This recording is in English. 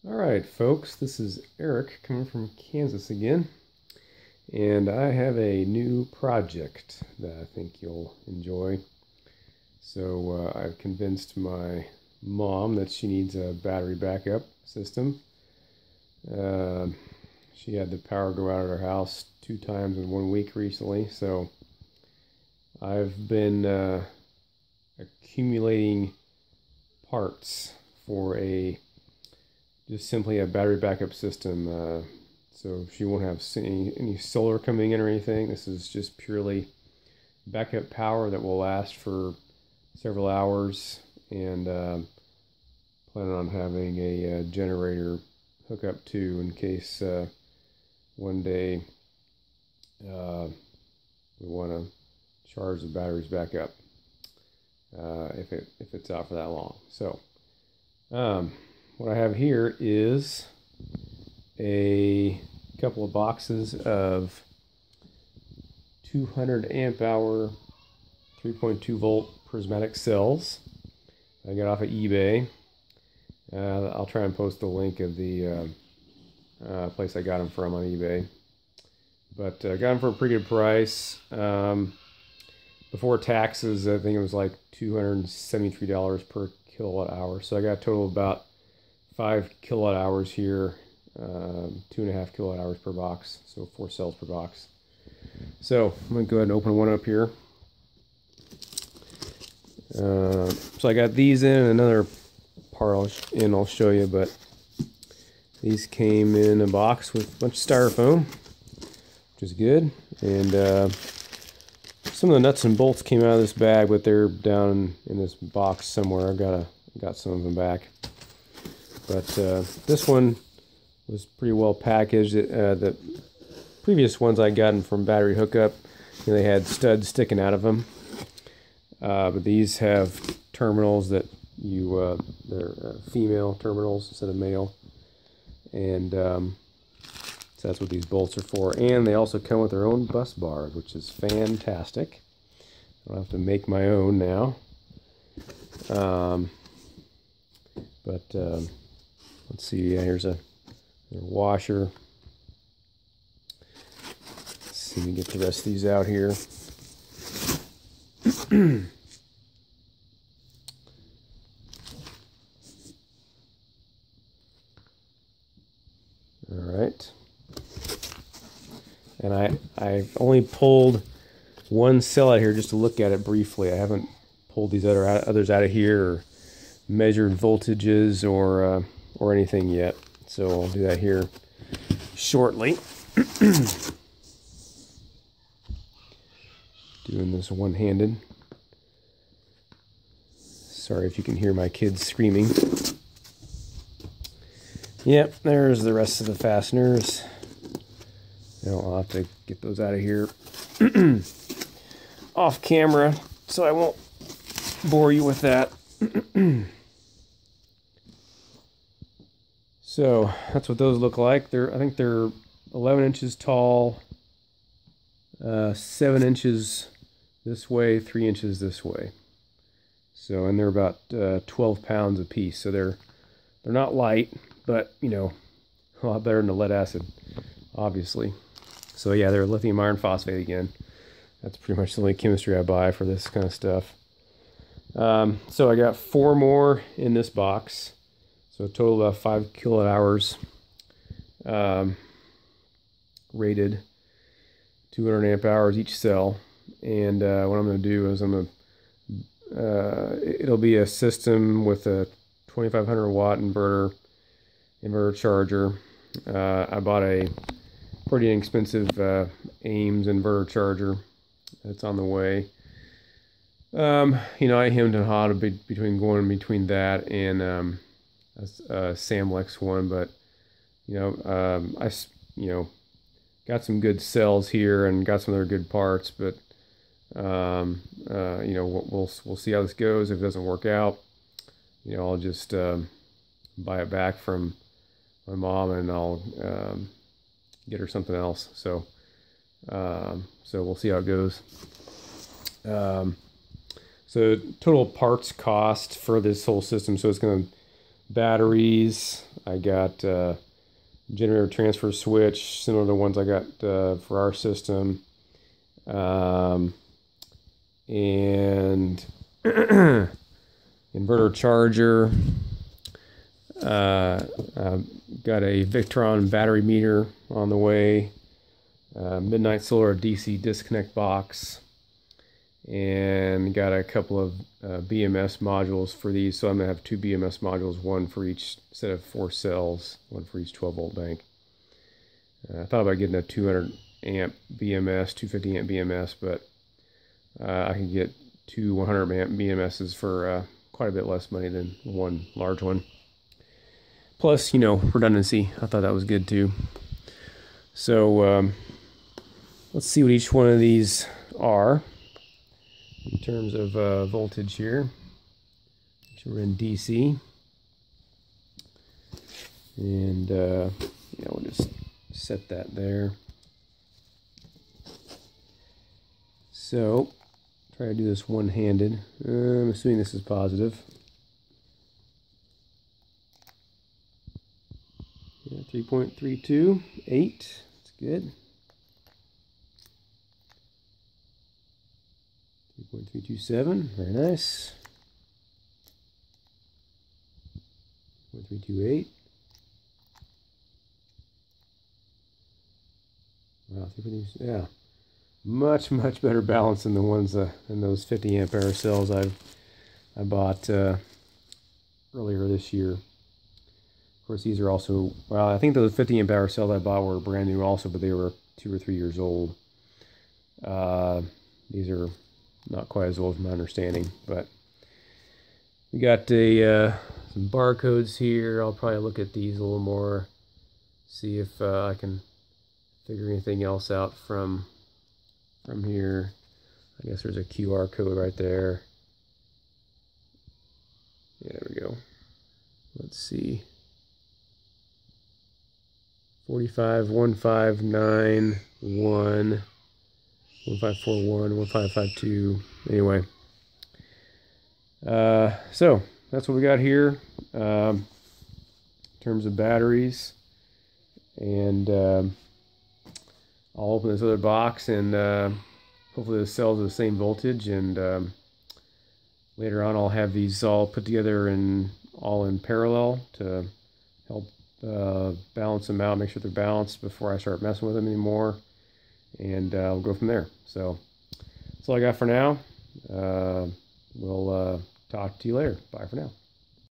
Alright folks, this is Eric coming from Kansas again, and I have a new project that I think you'll enjoy. So I've convinced my mom that she needs a battery backup system. She had the power go out at her house 2 times in 1 week recently, so I've been accumulating parts for just simply a battery backup system, so she won't have any solar coming in or anything. This is just purely backup power that will last for several hours, and planning on having a generator hook up too in case one day we want to charge the batteries back up if it's out for that long. So what I have here is a couple of boxes of 200 amp hour 3.2 volt prismatic cells I got off of eBay. I'll try and post the link of the place I got them from on eBay, but got them for a pretty good price. Before taxes, I think it was like $273 per kilowatt hour, so I got a total of about 5 kilowatt hours here, 2.5 kilowatt hours per box, so 4 cells per box. So I'm going to go ahead and open one up here. So I got these in, another part I'll show you, but these came in a box with a bunch of styrofoam, which is good. And some of the nuts and bolts came out of this bag, but they're down in this box somewhere. Got some of them back. But this one was pretty well packaged. The previous ones I gotten from Battery Hookup, they had studs sticking out of them. But these have terminals that they're female terminals instead of male. And so that's what these bolts are for. And they also come with their own bus bars, which is fantastic. I'll have to make my own now. Let's see, yeah, here's a washer. Let's see if we can get the rest of these out here. Alright. And I've only pulled one cell out here just to look at it briefly. I haven't pulled these others out of here or measured voltages or anything yet, so I'll do that here shortly. Doing this one-handed. Sorry if you can hear my kids screaming. Yep, there's the rest of the fasteners. Now I'll have to get those out of here off camera, so I won't bore you with that. So that's what those look like. I think they're 11 inches tall, 7 inches this way, 3 inches this way. So, and they're about 12 pounds a piece. So they're not light, but you know, a lot better than the lead acid, obviously. So yeah, they're lithium iron phosphate again. That's pretty much the only chemistry I buy for this kind of stuff. So I got 4 more in this box. So a total of 5 kilowatt hours rated, 200 amp hours each cell. And what I'm going to do is it'll be a system with a 2500 watt inverter charger. I bought a pretty inexpensive Ames inverter charger. It's on the way. You know, I hemmed and hawed going between that and a Samlex one, but you know, I got some good cells here and got some other good parts, but you know, we'll see how this goes. If it doesn't work out, you know, I'll just buy it back from my mom and I'll get her something else. So we'll see how it goes. So total parts cost for this whole system, so it's going to batteries, I got generator transfer switch, similar to the ones I got for our system. And inverter charger. Got a Victron battery meter on the way. Midnight Solar DC disconnect box. And got a couple of BMS modules for these. So I'm going to have 2 BMS modules, one for each set of 4 cells, one for each 12-volt bank. I thought about getting a 200 amp BMS, 250 amp BMS, but I can get 2 100 amp BMSs for quite a bit less money than one large one. Plus, you know, redundancy. I thought that was good too. So let's see what each one of these are in terms of voltage here. So we're in DC. And yeah, we'll just set that there. So try to do this one-handed. I'm assuming this is positive. Yeah, 3.328. That's good. 3.327. Very nice. 3.328. Wow, yeah. Much better balance than the ones than those 50 amp hour cells I bought earlier this year. Of course, these are also, well, I think those 50 amp hour cells I bought were brand new also, but they were 2 or 3 years old. These are not quite as old from my understanding, but we got some barcodes here. I'll probably look at these a little more, see if I can figure anything else out from here. I guess there's a QR code right there. Yeah, there we go. Let's see. 451591 1541 1552. Anyway, so that's what we got here in terms of batteries, and I'll open this other box, and hopefully the cells are the same voltage, and later on I'll have these all put together and all in parallel to help balance them out, make sure they're balanced before I start messing with them anymore, and I'll go from there. So that's all I got for now. We'll talk to you later. Bye for now.